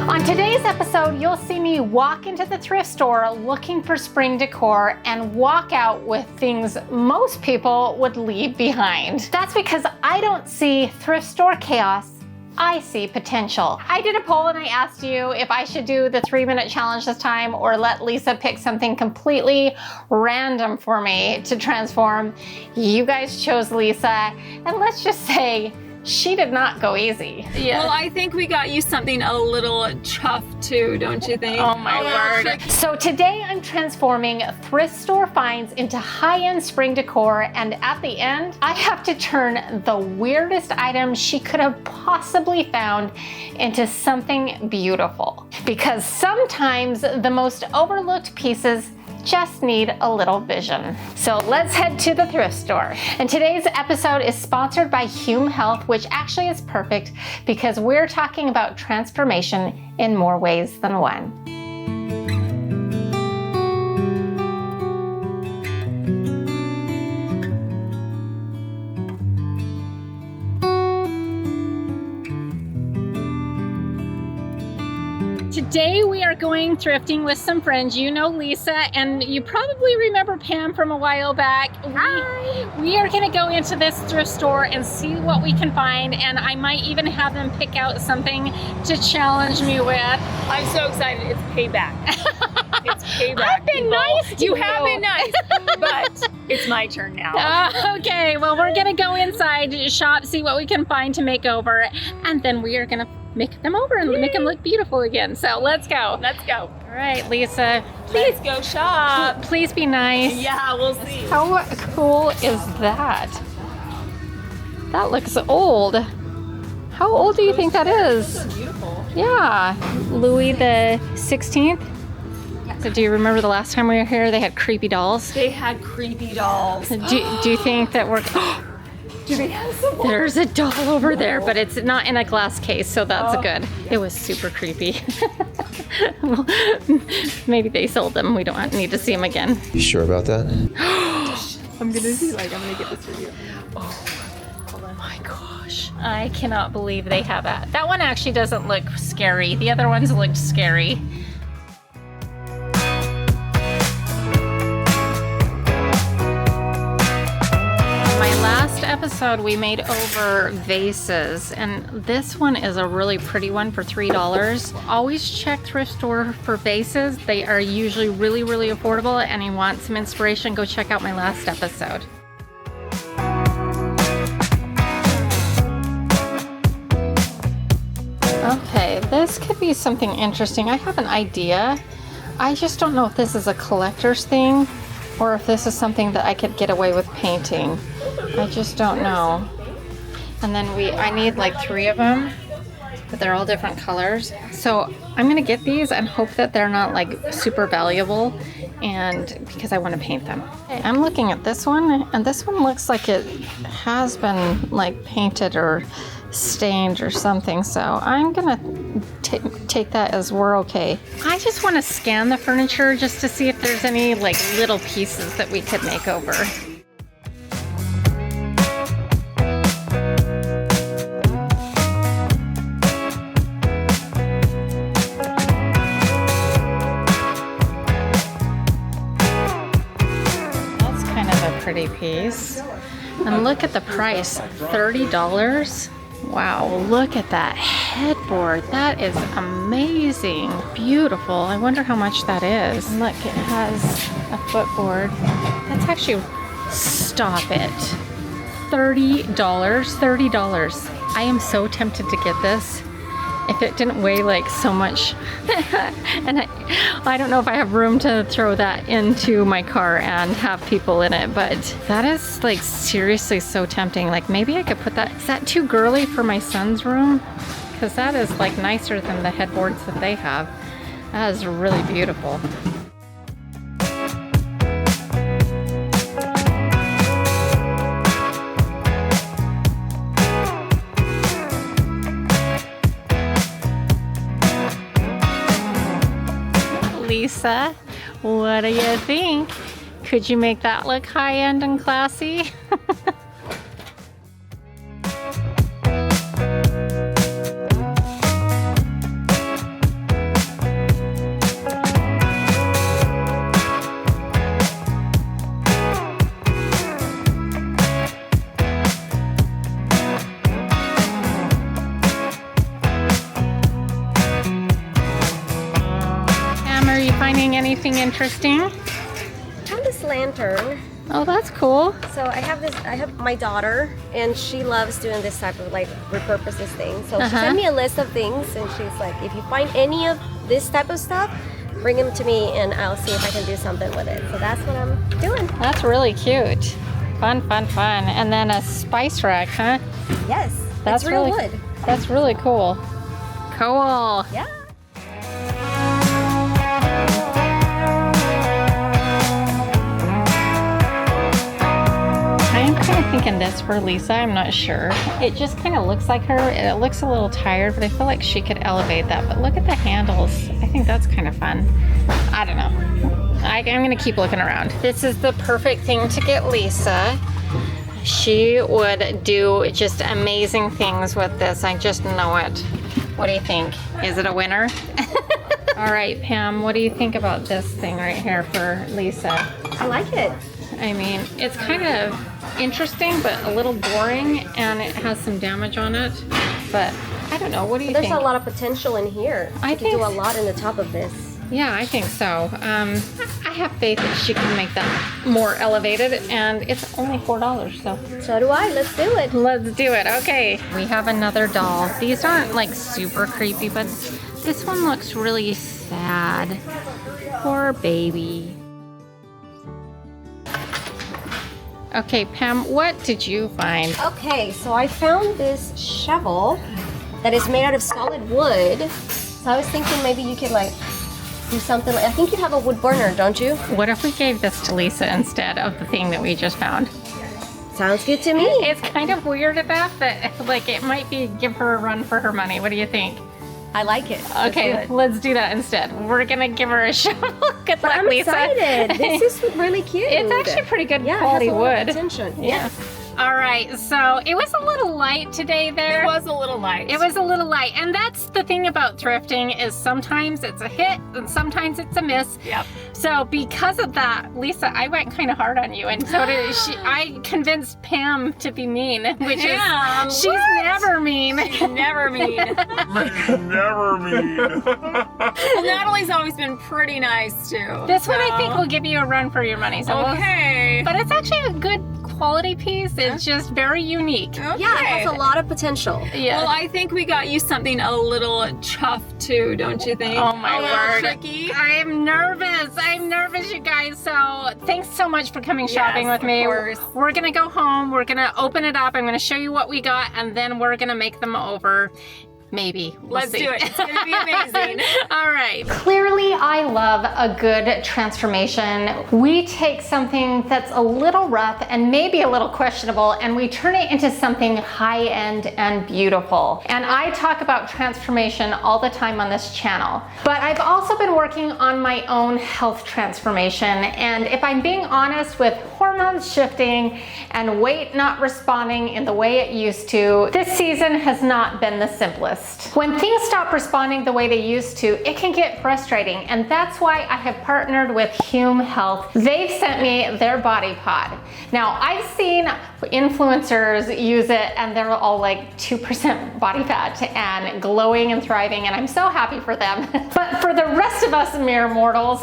On today's episode, you'll see me walk into the thrift store looking for spring decor and walk out with things most people would leave behind. That's because I don't see thrift store chaos, I see potential. I did a poll and I asked you if I should do the 3-minute challenge this time or let Lisa pick something completely random for me to transform. You guys chose Lisa, and let's just say, she did not go easy. Yeah. Well, I think we got you something a little chuffed too, don't you think? Oh my word. So today I'm transforming thrift store finds into high-end spring decor, and at the end, I have to turn the weirdest item she could have possibly found into something beautiful. Because sometimes the most overlooked pieces just need a little vision. So let's head to the thrift store. And today's episode is sponsored by Hume Health, which actually is perfect because we're talking about transformation in more ways than one. Today we are going thrifting with some friends. You know Lisa, and you probably remember Pam from a while back. We are gonna go into this thrift store and see what we can find, and I might even have them pick out something to challenge me with. I'm so excited. It's payback. It's payback. I've been nice to you. You have been nice, but it's my turn now. Okay, well, we're gonna go inside, shop, see what we can find to make over, and then we are gonna make them over and make them look beautiful again. So let's go. Let's go. All right, Lisa. Let's go shop. Please be nice. Yeah, we'll see. How cool is that? That looks old. How old do you think that is? Beautiful. Yeah, Louis the 16th. So do you remember the last time we were here, they had creepy dolls? They had creepy dolls. Do you think that we're... Do they have some? There's a doll over there, but it's not in a glass case, so that's good. It was super creepy. Well, maybe they sold them. We don't need to see them again. You sure about that? I'm gonna get this for you. Oh my gosh. I cannot believe they have that. That one actually doesn't look scary. The other ones looked scary. Last episode we made over vases, and this one is a really pretty one for $3. Always check thrift store for vases. They are usually really affordable, and you want some inspiration, go check out my last episode. Okay, this could be something interesting. I have an idea. I just don't know if this is a collector's thing or if this is something that I could get away with painting. I just don't know. And then I need like 3 of them, but they're all different colors. So I'm gonna get these and hope that they're not like super valuable, and because I want to paint them. Okay, I'm looking at this one, and this one looks like it has been like painted or stained or something, so I'm gonna take that as we're okay. I just want to scan the furniture just to see if there's any like little pieces that we could make over. That's kind of a pretty piece. And look at the price, $30. Wow, look at that headboard. That is amazing. Beautiful. I wonder how much that is. And look, it has a footboard. That's actually, stop it. $30. $30. I am so tempted to get this if it didn't weigh like so much. And I don't know if I have room to throw that into my car and have people in it, but that is like seriously so tempting. Like maybe I could put that, is that too girly for my son's room? Because that is like nicer than the headboards that they have. That is really beautiful. Lisa, what do you think? Could you make that look high-end and classy? finding anything interesting? I found this lantern. Oh, that's cool. So I have my daughter, and she loves doing this type of like repurposes things. So she sent me a list of things, and she's like, if you find any of this type of stuff, bring them to me, and I'll see if I can do something with it. So that's what I'm doing. That's really cute. Fun, fun, fun. And then a spice rack, huh? Yes, That's it's real really, wood. That's really cool. Cool. Yeah. I'm kind of thinking this for Lisa, I'm not sure. It just kind of looks like her. It looks a little tired, but I feel like she could elevate that. But look at the handles. I think that's kind of fun. I don't know. I'm gonna keep looking around. This is the perfect thing to get Lisa. She would do just amazing things with this. I just know it. What do you think? Is it a winner? All right, Pam, what do you think about this thing right here for Lisa? I like it. I mean, it's kind of interesting, but a little boring, and it has some damage on it. But I don't know. What do you think? There's a lot of potential in here. I You can do a lot in the top of this. Yeah, I think so. I have faith that she can make that more elevated, and it's only $4, so. So do I. Let's do it. Let's do it. Okay. We have another doll. These aren't like super creepy, but this one looks really sad. Poor baby. Okay, Pam, what did you find? Okay, so I found this shovel that is made out of solid wood. So I was thinking maybe you could like do something like, I think you have a wood burner, don't you? What if we gave this to Lisa instead of the thing that we just found? Sounds good to me. It's kind of weird enough that like it might be give her a run for her money. What do you think? I like it. Okay, let's do that instead. We're gonna give her a shovel. Good luck, I'm Lisa. excited. This is really cute. It's actually pretty good Yeah, quality it has a lot of wood. attention. Yeah. All right, so it was a little light today there. It was a little light. It was a little light, and that's the thing about thrifting is sometimes it's a hit and sometimes it's a miss. Yep. So because of that, Lisa, I went kind of hard on you, and so did she. I convinced Pam to be mean, which Pam, is she's never mean. She's never mean. Never mean. Well, Natalie's always been pretty nice too. This one I so- think will give you a run for your money. So Okay. but it's actually a good quality piece. It's just very unique. Okay. Yeah, it has a lot of potential. Yeah. Well, I think we got you something a little chuff too, don't you think? Oh my A little word. tricky. I'm nervous. I'm nervous, you guys. So thanks so much for coming shopping Yes, with me. of course. We're gonna go home. We're gonna open it up. I'm gonna show you what we got, and then we're gonna make them over. Maybe. We'll Let's see. do it. It's gonna be amazing. All right. Clearly, I love a good transformation. We take something that's a little rough and maybe a little questionable, and we turn it into something high-end and beautiful. And I talk about transformation all the time on this channel. But I've also been working on my own health transformation. And if I'm being honest, with hormones shifting and weight not responding in the way it used to, this season has not been the simplest. When things stop responding the way they used to, it can get frustrating, and that's why I have partnered with Hume Health. They've sent me their body pod. Now, I've seen influencers use it and they're all like 2% body fat and glowing and thriving, and I'm so happy for them. But for the rest of us mere mortals,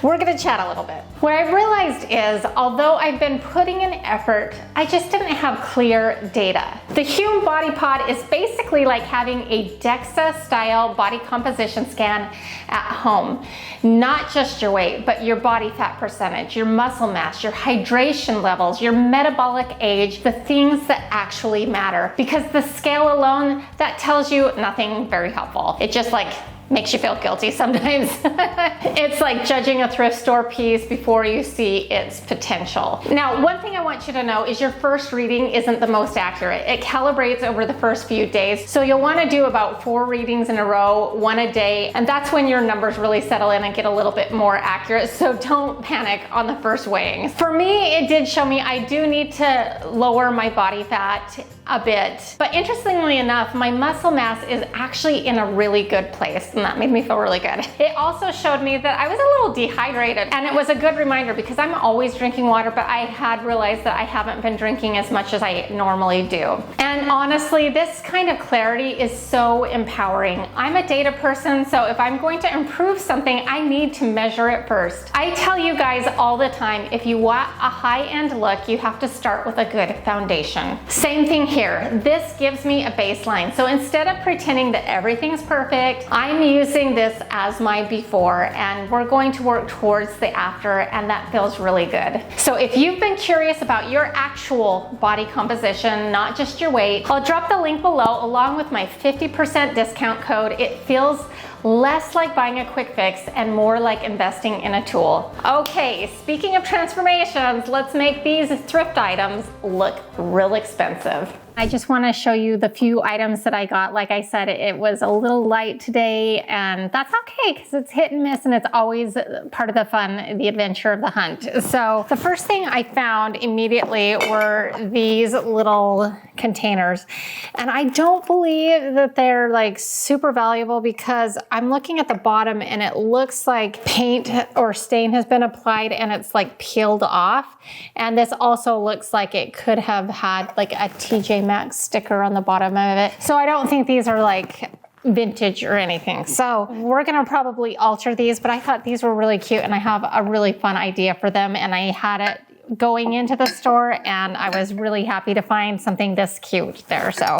we're gonna chat a little bit. What I've realized is, although I've been putting in effort, I just didn't have clear data. The Hume Body Pod is basically like having a DEXA style body composition scan at home. Not just your weight, but your body fat percentage, your muscle mass, your hydration levels, your metabolic age, the things that actually matter. Because the scale alone, that tells you nothing very helpful. It just like makes you feel guilty sometimes. It's like judging a thrift store piece before you see its potential. Now, one thing I want you to know is your first reading isn't the most accurate. It calibrates over the first few days. So you'll want to do about 4 readings in a row, 1 a day, and that's when your numbers really settle in and get a little bit more accurate. So don't panic on the first weighing. For me, it did show me I do need to lower my body fat a bit. But interestingly enough, my muscle mass is actually in a really good place. and that made me feel really good. It also showed me that I was a little dehydrated, and it was a good reminder because I'm always drinking water, but I had realized that I haven't been drinking as much as I normally do. And honestly, this kind of clarity is so empowering. I'm a data person, so if I'm going to improve something, I need to measure it first. I tell you guys all the time, if you want a high-end look, you have to start with a good foundation. Same thing here. This gives me a baseline. So instead of pretending that everything's perfect, I'm using this as my before, and we're going to work towards the after, and that feels really good. So if you've been curious about your actual body composition, not just your weight, I'll drop the link below along with my 50% discount code. It feels less like buying a quick fix and more like investing in a tool. Okay, speaking of transformations, let's make these thrift items look real expensive. I just want to show you the few items that I got. Like I said, it was a little light today, and that's okay because it's hit and miss, and it's always part of the fun, the adventure of the hunt. So the first thing I found immediately were these little containers, and I don't believe that they're like super valuable because I'm looking at the bottom and it looks like paint or stain has been applied and it's like peeled off. And this also looks like it could have had like a TJ Maxx sticker on the bottom of it. So I don't think these are like vintage or anything. So we're gonna probably alter these, but I thought these were really cute and I have a really fun idea for them, and I had it going into the store and I was really happy to find something this cute there. So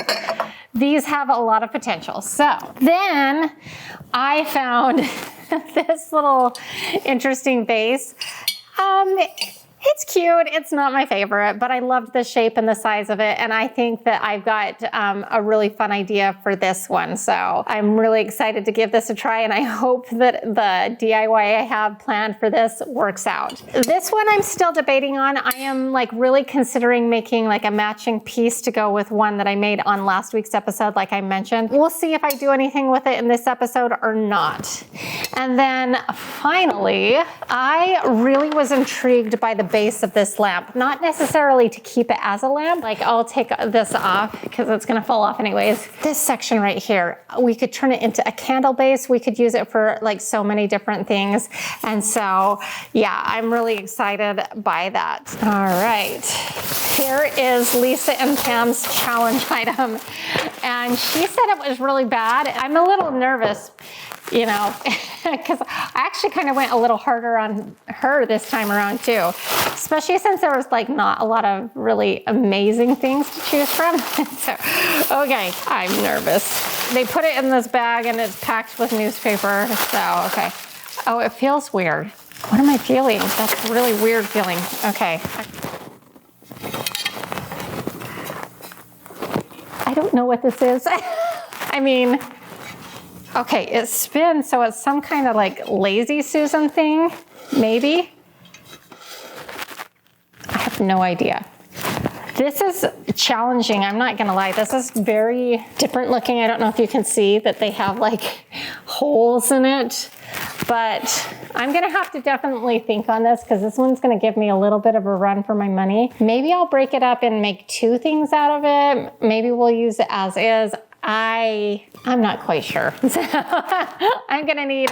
these have a lot of potential. So then I found this little interesting vase. It's cute. It's not my favorite, but I loved the shape and the size of it. And I think that I've got a really fun idea for this one. So I'm really excited to give this a try, and I hope that the DIY I have planned for this works out. This one I'm still debating on. I am like really considering making like a matching piece to go with one that I made on last week's episode, like I mentioned. We'll see if I do anything with it in this episode or not. And then finally, I really was intrigued by the base of this lamp, not necessarily to keep it as a lamp. Like I'll take this off because it's gonna fall off anyways. This section right here, we could turn it into a candle base. We could use it for like so many different things. And so yeah, I'm really excited by that. All right, here is Lisa and Pam's challenge item. And she said it was really bad. I'm a little nervous, you know, because I actually kind of went a little harder on her this time around too, especially since there was like not a lot of really amazing things to choose from. So, okay, I'm nervous. They put it in this bag and it's packed with newspaper, so okay. Oh, it feels weird. What am I feeling? That's a really weird feeling. Okay. I don't know what this is. I mean, okay, it spins, so it's some kind of like lazy Susan thing, maybe. I have no idea. This is challenging, I'm not gonna lie. This is very different looking. I don't know if you can see that they have like holes in it, but I'm gonna have to definitely think on this because this one's gonna give me a little bit of a run for my money. Maybe I'll break it up and make two things out of it. Maybe we'll use it as is. I'm not quite sure. So I'm gonna need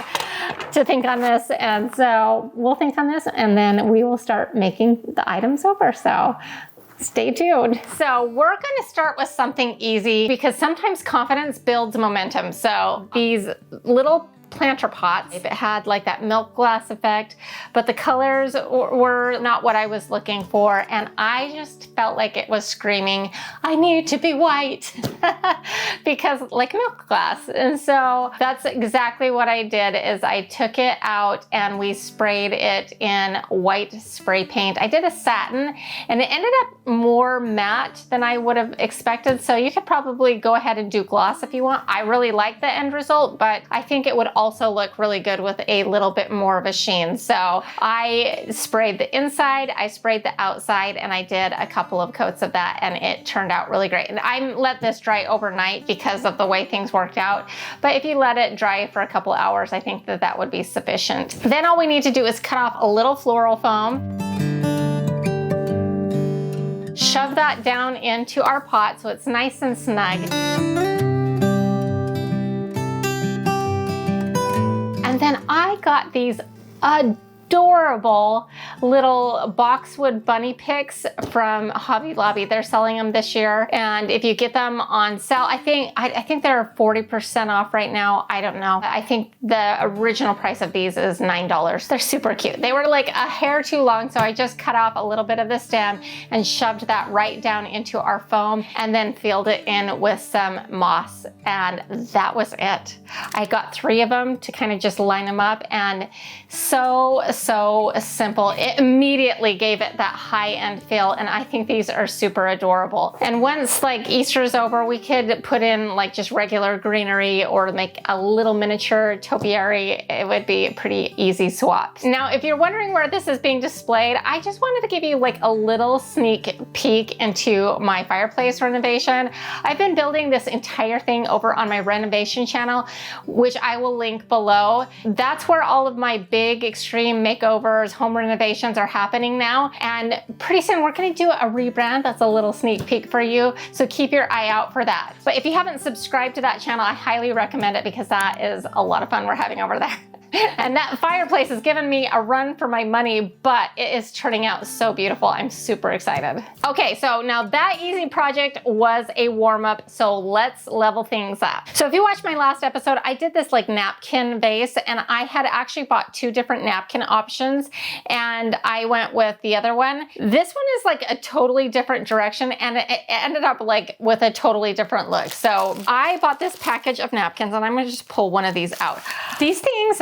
to think on this, and so we'll think on this and then we will start making the items over. So stay tuned. So we're gonna start with something easy because sometimes confidence builds momentum. So these little planter pots, it had like that milk glass effect, but the colors were not what I was looking for, and I just felt like it was screaming, I need to be white, because like milk glass. And so that's exactly what I did, is I took it out and we sprayed it in white spray paint. I did a satin and it ended up more matte than I would have expected, so you could probably go ahead and do gloss if you want. I really like the end result, but I think it would also look really good with a little bit more of a sheen. So I sprayed the inside, I sprayed the outside, and I did a couple of coats of that, and it turned out really great. And I let this dry overnight because of the way things worked out. But if you let it dry for a couple hours, I think that that would be sufficient. Then all we need to do is cut off a little floral foam. Shove that down into our pot so it's nice and snug. And then I got these adorable little boxwood bunny picks from Hobby Lobby. They're selling them this year, and if you get them on sale, I think they're 40% off right now. I don't know. I think the original price of these is $9. They're super cute. They were like a hair too long, so I just cut off a little bit of the stem and shoved that right down into our foam and then filled it in with some moss, and that was it. I got 3 of them to kind of just line them up, and so simple. It immediately gave it that high-end feel, and I think these are super adorable. And once like Easter is over, we could put in like just regular greenery or make a little miniature topiary. It would be a pretty easy swap. Now, if you're wondering where this is being displayed, I just wanted to give you like a little sneak peek into my fireplace renovation. I've been building this entire thing over on my renovation channel, which I will link below. That's where all of my big extreme makeovers, home renovations are happening now. And pretty soon we're gonna do a rebrand. That's a little sneak peek for you. So keep your eye out for that. But if you haven't subscribed to that channel, I highly recommend it because that is a lot of fun we're having over there. And that fireplace has given me a run for my money, but it is turning out so beautiful. I'm super excited. Okay, so now that easy project was a warm-up, so let's level things up. So if you watched my last episode, I did this like napkin vase, and I had actually bought 2 different napkin options, and I went with the other one. This one is like a totally different direction, and it ended up like with a totally different look. So I bought this package of napkins, and I'm gonna just pull one of these out. These things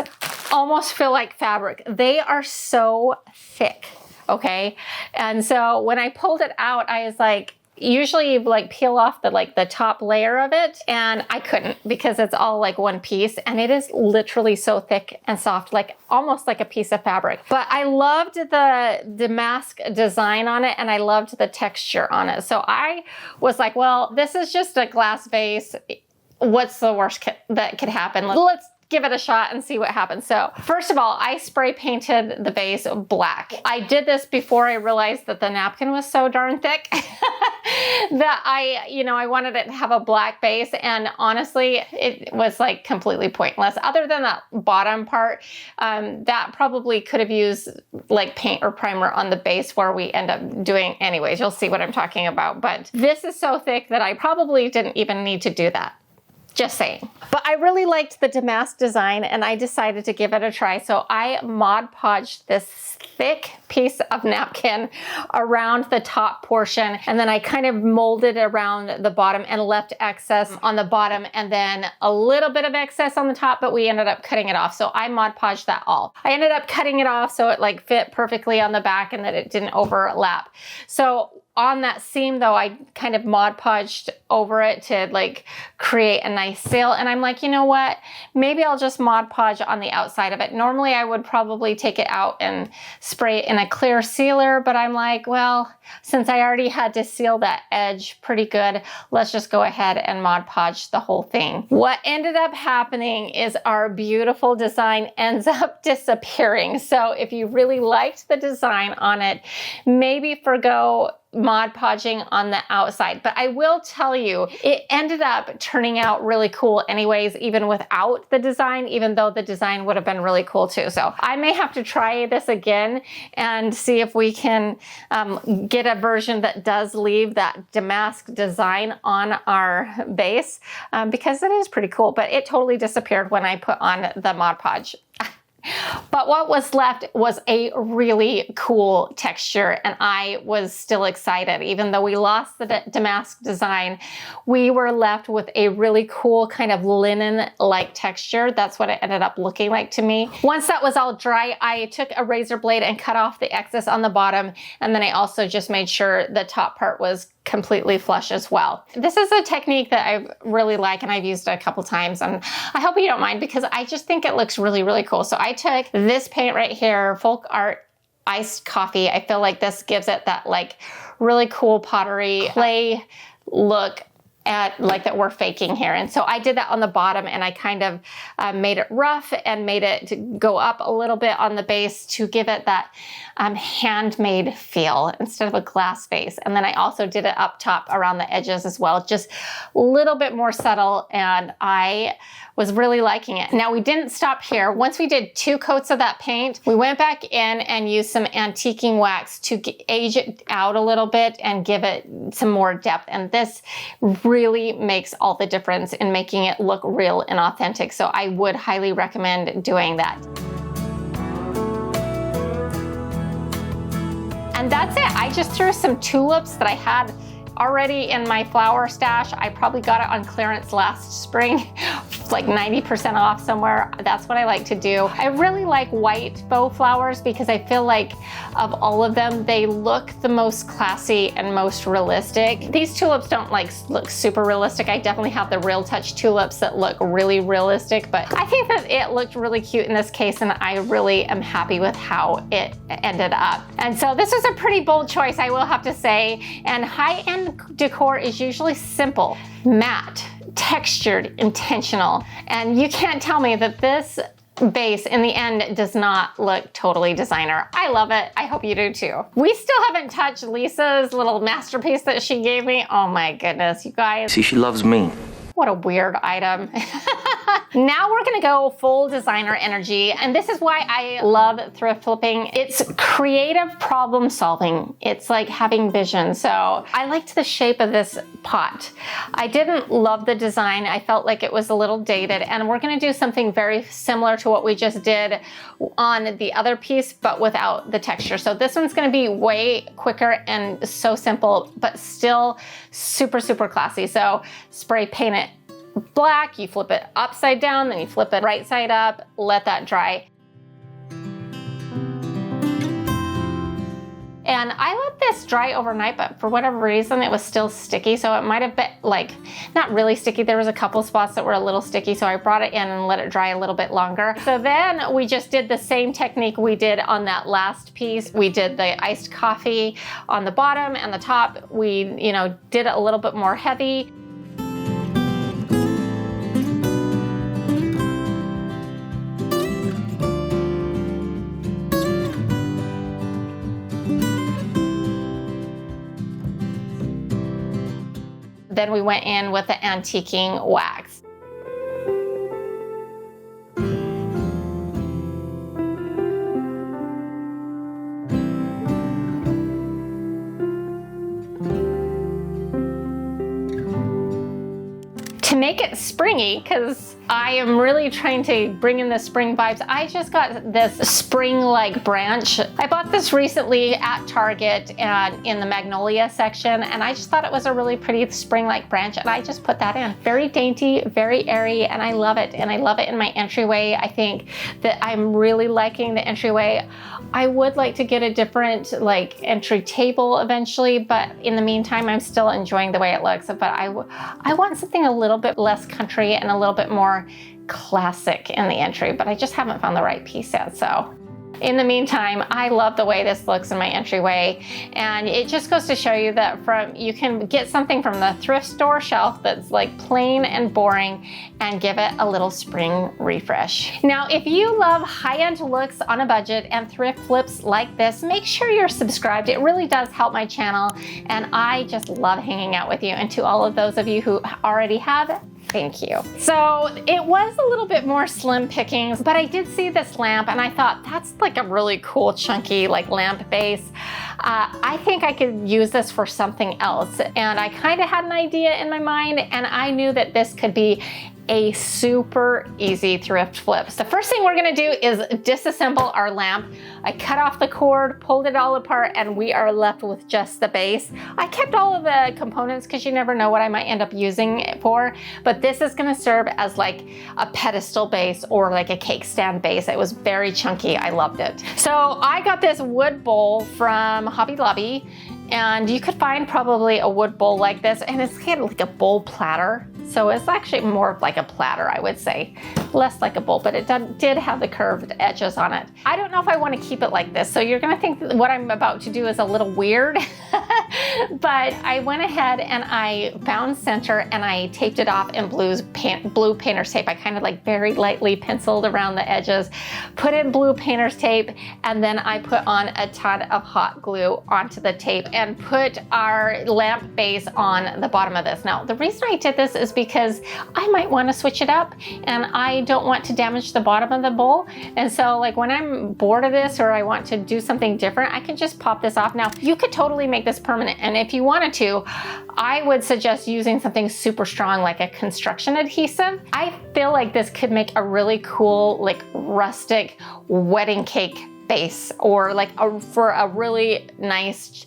almost feel like fabric. They are so thick, okay? And so when I pulled it out, I was like, usually you like peel off the top layer of it, and I couldn't because it's all like one piece, and it is literally so thick and soft, like almost like a piece of fabric. But I loved the damask design on it, and I loved the texture on it. So I was like, well, this is just a glass vase. What's the worst that could happen? Let's give it a shot and see what happens. So first of all, I spray painted the vase black. I did this before I realized that the napkin was so darn thick that I wanted it to have a black base, and honestly, it was like completely pointless. Other than that bottom part, that probably could have used like paint or primer on the base where we end up doing anyways. You'll see what I'm talking about. But this is so thick that I probably didn't even need to do that. Just saying. But I really liked the damask design, and I decided to give it a try. So I Mod Podged this thick piece of napkin around the top portion, and then I kind of molded around the bottom and left excess on the bottom, and then a little bit of excess on the top, but we ended up cutting it off. So I Mod Podged that all. I ended up cutting it off so it like fit perfectly on the back and that it didn't overlap. So on that seam though, I kind of Mod Podged over it to like create a nice sail. And I'm like, you know what? Maybe I'll just Mod Podge on the outside of it. Normally I would probably take it out and spray it in a clear sealer, but I'm like, well, since I already had to seal that edge pretty good, let's just go ahead and Mod Podge the whole thing. What ended up happening is our beautiful design ends up disappearing. So if you really liked the design on it, maybe forgo Mod Podging on the outside. But I will tell you, it ended up turning out really cool anyways, even without the design, even though the design would have been really cool too. So I may have to try this again and see if we can get a version that does leave that damask design on our base, because it is pretty cool, but it totally disappeared when I put on the Mod Podge. But what was left was a really cool texture, and I was still excited. Even though we lost the damask design, we were left with a really cool kind of linen-like texture. That's what it ended up looking like to me. Once that was all dry, I took a razor blade and cut off the excess on the bottom, and then I also just made sure the top part was completely flush as well. This is a technique that I really like, and I've used it a couple times, and I hope you don't mind because I just think it looks really, really cool. So I took this paint right here, Folk Art Iced Coffee. I feel like this gives it that like really cool pottery clay look. like that we're faking here. And so I did that on the bottom, and I kind of made it rough and made it go up a little bit on the base to give it that handmade feel instead of a glass vase. And then I also did it up top around the edges as well, just a little bit more subtle, and I was really liking it. Now we didn't stop here. Once we did 2 coats of that paint, we went back in and used some antiquing wax to age it out a little bit and give it some more depth. And this really makes all the difference in making it look real and authentic. So I would highly recommend doing that. And that's it. I just threw some tulips that I had already in my flower stash. I probably got it on clearance last spring, like 90% off somewhere. That's what I like to do. I really like white faux flowers because I feel like of all of them, they look the most classy and most realistic. These tulips don't look super realistic. I definitely have the Real Touch tulips that look really realistic, but I think that it looked really cute in this case, and I really am happy with how it ended up. And so this was a pretty bold choice, I will have to say, and high-end decor is usually simple, matte, textured, intentional, and you can't tell me that this base in the end does not look totally designer. I love it. I hope you do too. We still haven't touched Lisa's little masterpiece that she gave me. Oh my goodness, you guys. See, she loves me. What a weird item. Now we're gonna go full designer energy, and this is why I love thrift flipping. It's creative problem solving. It's like having vision. So I liked the shape of this pot. I didn't love the design. I felt like it was a little dated, and we're gonna do something very similar to what we just did on the other piece, but without the texture. So this one's gonna be way quicker and so simple, but still super, super classy. So spray paint it black, you flip it upside down, then you flip it right side up, let that dry. And I let this dry overnight, but for whatever reason, it was still sticky. So it might have been not really sticky. There was a couple spots that were a little sticky. So I brought it in and let it dry a little bit longer. So then we just did the same technique we did on that last piece. We did the iced coffee on the bottom and the top. We, did it a little bit more heavy. Then we went in with the antiquing wax. To make it springy, because I am really trying to bring in the spring vibes, I just got this spring-like branch. I bought this recently at Target and in the magnolia section, and I just thought it was a really pretty spring-like branch, and I just put that in. Very dainty, very airy, and I love it. And I love it in my entryway. I think that I'm really liking the entryway. I would like to get a different entry table eventually, but in the meantime, I'm still enjoying the way it looks. But I want something a little bit less country and a little bit more classic in the entry, but I just haven't found the right piece yet. So in the meantime, I love the way this looks in my entryway, and it just goes to show you that you can get something from the thrift store shelf that's plain and boring and give it a little spring refresh. Now, if you love high-end looks on a budget and thrift flips like this, make sure you're subscribed. It really does help my channel, and I just love hanging out with you. And to all of those of you who already have, thank you. So it was a little bit more slim pickings, but I did see this lamp and I thought that's a really cool chunky lamp base. I think I could use this for something else. And I kind of had an idea in my mind, and I knew that this could be a super easy thrift flip. So the first thing we're gonna do is disassemble our lamp. I cut off the cord, pulled it all apart, and we are left with just the base. I kept all of the components because you never know what I might end up using it for, but this is gonna serve as a pedestal base or a cake stand base. It was very chunky, I loved it. So I got this wood bowl from Hobby Lobby, and you could find probably a wood bowl like this, and it's kind of like a bowl platter. So it's actually more of like a platter, I would say. Less like a bowl, but it did have the curved edges on it. I don't know if I want to keep it like this. So you're gonna think that what I'm about to do is a little weird, but I went ahead and I found center and I taped it off in blue painter's tape. I kind of like very lightly penciled around the edges, put in blue painter's tape, and then I put on a ton of hot glue onto the tape and put our lamp base on the bottom of this. Now, the reason I did this is because I might want to switch it up and I don't want to damage the bottom of the bowl. And so like when I'm bored of this or I want to do something different, I can just pop this off. Now, you could totally make this permanent. And if you wanted to, I would suggest using something super strong like a construction adhesive. I feel like this could make a really cool, like rustic wedding cake base, or like for a really nice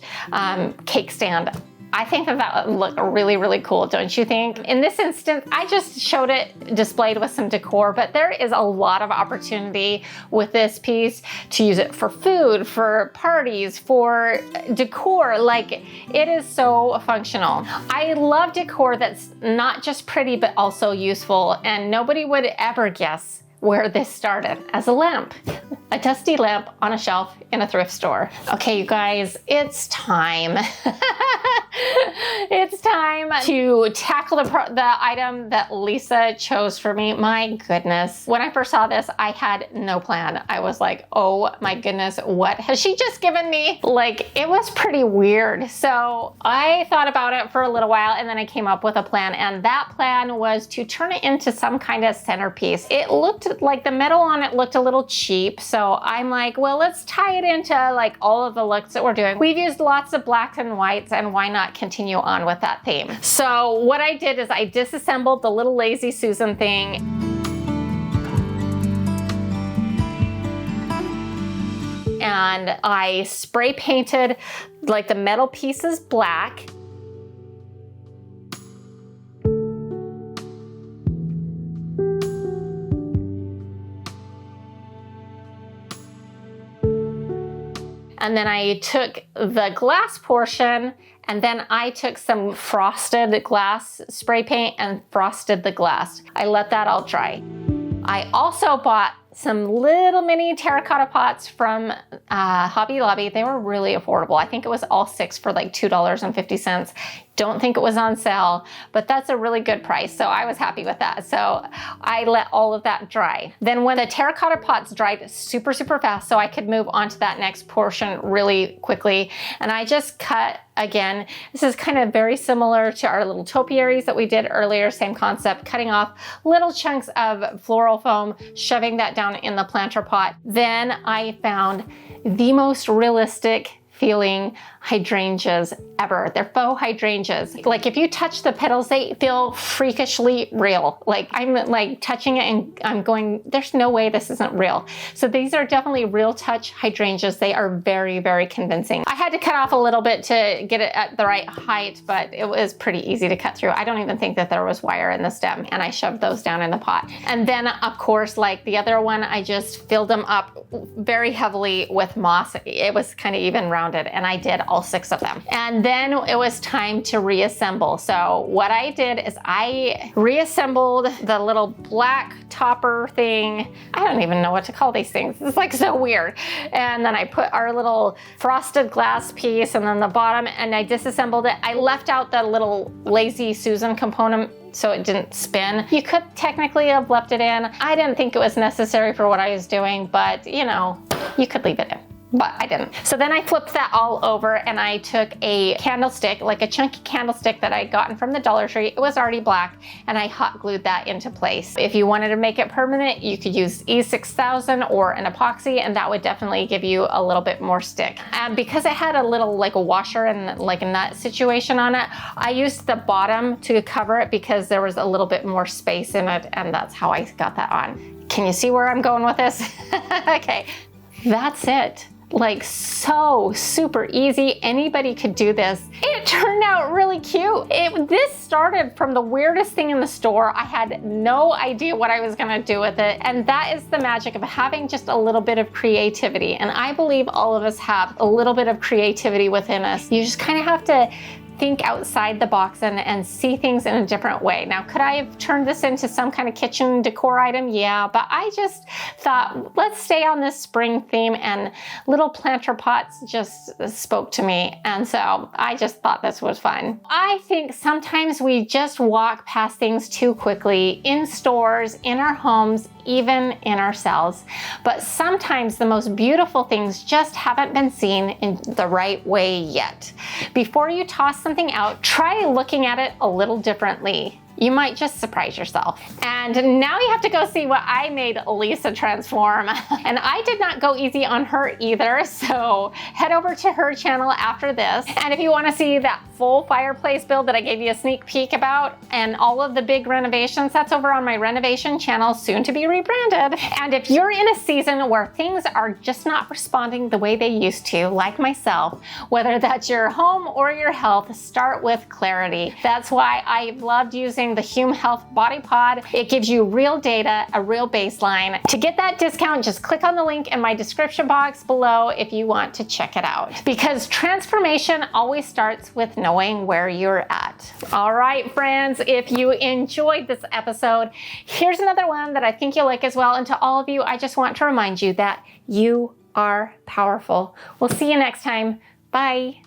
cake stand. I think that would look really, really cool, don't you think? In this instance, I just showed it displayed with some decor, but there is a lot of opportunity with this piece to use it for food, for parties, for decor. Like, it is so functional. I love decor that's not just pretty, but also useful, and nobody would ever guess where this started as a lamp. A dusty lamp on a shelf in a thrift store. Okay, you guys, it's time. It's time to tackle the item that Lisa chose for me. My goodness. When I first saw this, I had no plan. I was like, oh my goodness, what has she just given me? Like, it was pretty weird. So I thought about it for a little while and then I came up with a plan, and that plan was to turn it into some kind of centerpiece. It looked like the metal on it looked a little cheap, so I'm like, well, let's tie it into like all of the looks that we're doing. We've used lots of blacks and whites, and why not continue on with that theme? So what I did is I disassembled the little Lazy Susan thing. And I spray painted like the metal pieces black. And then I took the glass portion, and then I took some frosted glass spray paint and frosted the glass. I let that all dry. I also bought some little mini terracotta pots from Hobby Lobby. They were really affordable. I think it was all 6 for like $2.50. Don't think it was on sale, but that's a really good price. So I was happy with that. So I let all of that dry. Then when the terracotta pots dried super, super fast, so I could move on to that next portion really quickly. And I just cut again. This is kind of very similar to our little topiaries that we did earlier. Same concept, cutting off little chunks of floral foam, shoving that down in the planter pot. Then I found the most realistic feeling hydrangeas ever. They're faux hydrangeas. Like, if you touch the petals, they feel freakishly real. Like, I'm like touching it and I'm going, there's no way this isn't real. So these are definitely real touch hydrangeas. They are very, very convincing. I had to cut off a little bit to get it at the right height, but it was pretty easy to cut through. I don't even think that there was wire in the stem, and I shoved those down in the pot. And then of course, like the other one, I just filled them up very heavily with moss. It was kind of even rounded, and I did all 6 of them. And then it was time to reassemble. So what I did is I reassembled the little black topper thing. I don't even know what to call these things. It's like so weird. And then I put our little frosted glass piece, and then the bottom, and I disassembled it. I left out the little Lazy Susan component so it didn't spin. You could technically have left it in. I didn't think it was necessary for what I was doing, but you know, you could leave it in. But I didn't. So then I flipped that all over, and I took a candlestick, like a chunky candlestick that I'd gotten from the Dollar Tree. It was already black, and I hot glued that into place. If you wanted to make it permanent, you could use E6000 or an epoxy, and that would definitely give you a little bit more stick. And because it had a little like a washer and like a nut situation on it, I used the bottom to cover it because there was a little bit more space in it, and that's how I got that on. Can you see where I'm going with this? Okay, that's it. Like, so super easy. Anybody could do this. It turned out really cute. This started from the weirdest thing in the store. I had no idea what I was gonna do with it. And that is the magic of having just a little bit of creativity. And I believe all of us have a little bit of creativity within us. You just kind of have to think outside the box and see things in a different way. Now, could I have turned this into some kind of kitchen decor item? Yeah, but I just thought, let's stay on this spring theme, and little planter pots just spoke to me. And so I just thought this was fun. I think sometimes we just walk past things too quickly in stores, in our homes, even in ourselves. But sometimes the most beautiful things just haven't been seen in the right way yet. Before you toss something out, try looking at it a little differently. You might just surprise yourself. And now you have to go see what I made Lisa transform. And I did not go easy on her either, so head over to her channel after this. And if you want to see that full fireplace build that I gave you a sneak peek about and all of the big renovations, that's over on my renovation channel, soon to be rebranded. And if you're in a season where things are just not responding the way they used to, like myself, whether that's your home or your health, start with clarity. That's why I've loved using the Hume Health Body Pod. It gives you real data, a real baseline. To get that discount, just click on the link in my description box below if you want to check it out. Because transformation always starts with knowing where you're at. All right, friends, if you enjoyed this episode, here's another one that I think you'll like as well. And to all of you, I just want to remind you that you are powerful. We'll see you next time. Bye.